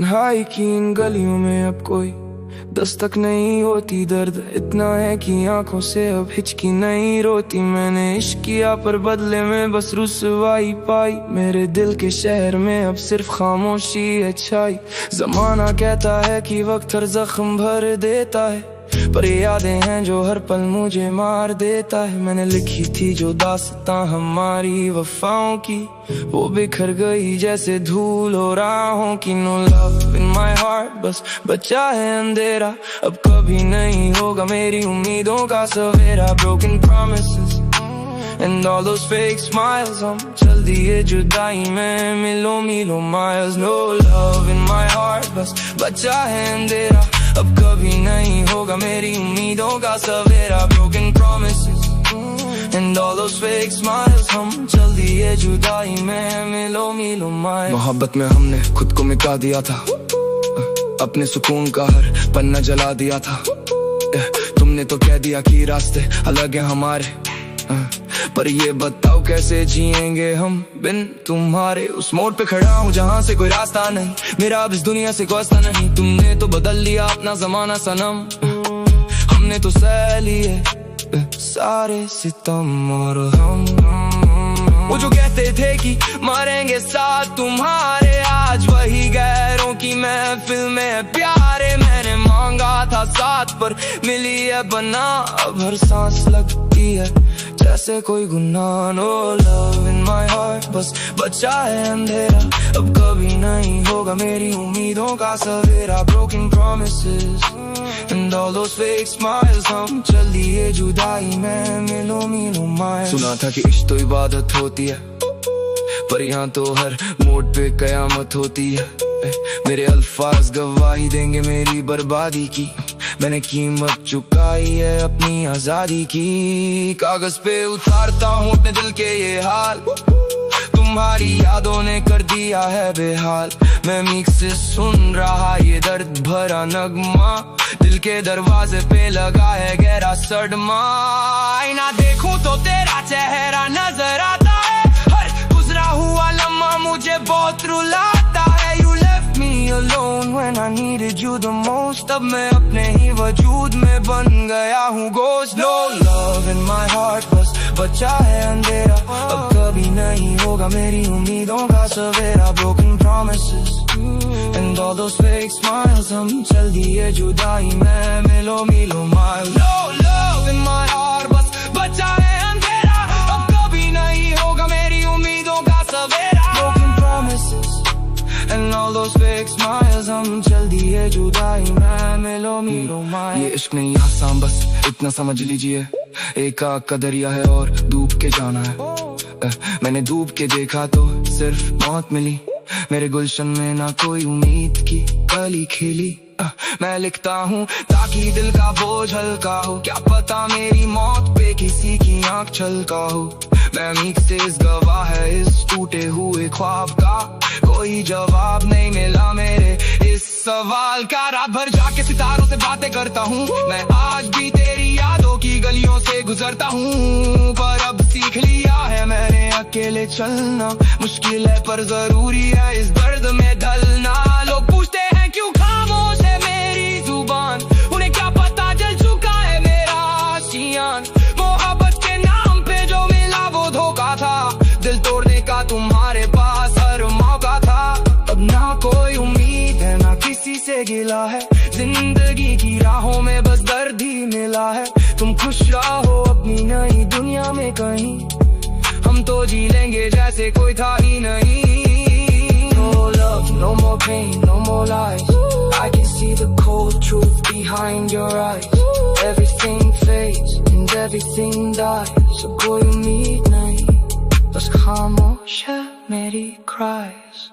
तन्हाई की इन गलियों में अब कोई दस्तक नहीं होती। दर्द इतना है कि आंखों से अब हिचकी नहीं रोती। मैंने इश्क किया पर बदले में बस रुसवाई पाई। मेरे दिल के शहर में अब सिर्फ खामोशी है छाई। जमाना कहता है कि वक्त हर जख्म भर देता है, पर ये यादें हैं जो हर पल मुझे मार देता है। मैंने लिखी थी जो दास्तां हमारी वफाओं की, वो बिखर गई जैसे धूल हो राहों की। No love in my heart, बस बचा है अंधेरा। अब कभी नहीं होगा मेरी उम्मीदों का सवेरा। Broken promises and all those fake smiles, हम चल दिए जुदाई में मिलो मिलो miles. No love in my heart, बस बचा है अंधेरा। अब कभी नहीं होगा मेरी उम्मीदों का सवेरा। Broken promises and all those fake smiles, हम चल दिए जुदाई में मिलो मिलो miles. मोहब्बत में हमने खुद को मिटा दिया था, अपने सुकून का हर पन्ना जला दिया था। तुमने तो कह दिया कि रास्ते अलग हैं हमारे, पर ये बताओ कैसे जिएंगे हम बिन तुम्हारे। उस मोड़ पे खड़ा हूँ जहाँ से कोई रास्ता नहीं, मेरा अब इस दुनिया से कोई वास्ता नहीं। तुमने तो बदल लिया अपना जमाना सनम, हमने तो सह लिए सारे सितम। और हम वो जो कहते थे कि मरेंगे साथ तुम्हारे, आज वही गैरों की महफिल में प्यारे। मैंने मांगा था साथ पर मिली है बना, अब हर सांस लगती है जैसे कोई गुनाह। No love in my heart, बस बचा है अंधेरा। अब कभी नहीं होगा मेरी उम्मीदों का सवेरा। Broken promises and all those fake smiles, हम चल दिए जुदाई में मिलो मिलो miles. सुना था कि इश्क तो इबादत होती है, पर यहाँ तो हर मोड़ पे कयामत होती है। मेरे अल्फाज गवाही देंगे मेरी बर्बादी की। मैंने कीमत चुकाई है अपनी आजादी की। कागज पे उतारता हूँ अपने दिल के ये हाल, तुम्हारी यादों ने कर दिया है बेहाल। मैं मीक से सुन रहा ये दर्द भरा नगमा, दिल के दरवाजे पे लगा है गहरा सदमा। आईना देखूं तो तेरा चेहरा नजर आता है, हर गुजरा हुआ लम्हा मुझे बहुत रुलाता है। You left me alone when I needed you the most, अब मैं अपने ही वजूद में बन गया हूँ ghost. No love in my heart, बस बचा है अंधेरा। अब कभी नहीं होगा मेरी उम्मीदों का सवेरा। Broken promises and all those fake smiles, हम चल दिए जुदाई में मिलो मिलो miles. No love in my heart, बस बचा है अंधेरा। अब कभी नहीं होगा मेरी उम्मीदों का सवेरा। Broken promises and all those fake smiles, हम चल दिए जुदाई में मिलो मिलो miles. ये इश्क नहीं आसान, बस इतना समझ लीजिए, एक आग का दरिया है और डूब के जाना है। मैंने डूब के देखा तो सिर्फ मौत मिली, मेरे गुलशन में ना कोई उम्मीद की कली खिली। मैं लिखता हूँ ताकि दिल का बोझ हल्का हो, क्या पता मेरी मौत पे किसी की आँख छलका हो। मैं मीक से इस गवाह है इस टूटे हुए ख्वाब का, कोई जवाब नहीं मिला मेरे इस सवाल का। रात भर जाके सितारों से बातें करता हूँ, मैं आज भी तेरी यादों की गलियों से गुजरता हूँ। पर अब सीख लिया है मैंने अकेले चलना, मुश्किल है पर जरूरी है इस दर्द में ढलना। लोग पूछते हैं क्यों खामोश है मेरी जुबान, उन्हें क्या पता जल चुका है मेरा आशियान। मोहब्बत के नाम पे जो मिला वो धोखा था, दिल तोड़ने का तुम्हारे पास हर मौका था। अब ना कोई उम्मीद है ना किसी से गिला है, जिंदगी की राहों में बस दर्द ही मिला है। तुम खुश रहो अपनी नई दुनिया में कहीं, हम तो जी लेंगे जैसे कोई था ही नहीं। No love, no more pain, no more lies, I can see the cold truth behind your eyes. Everything fades and everything dies, so कोई उम्मीद नहीं, बस खामोश है मेरी cries.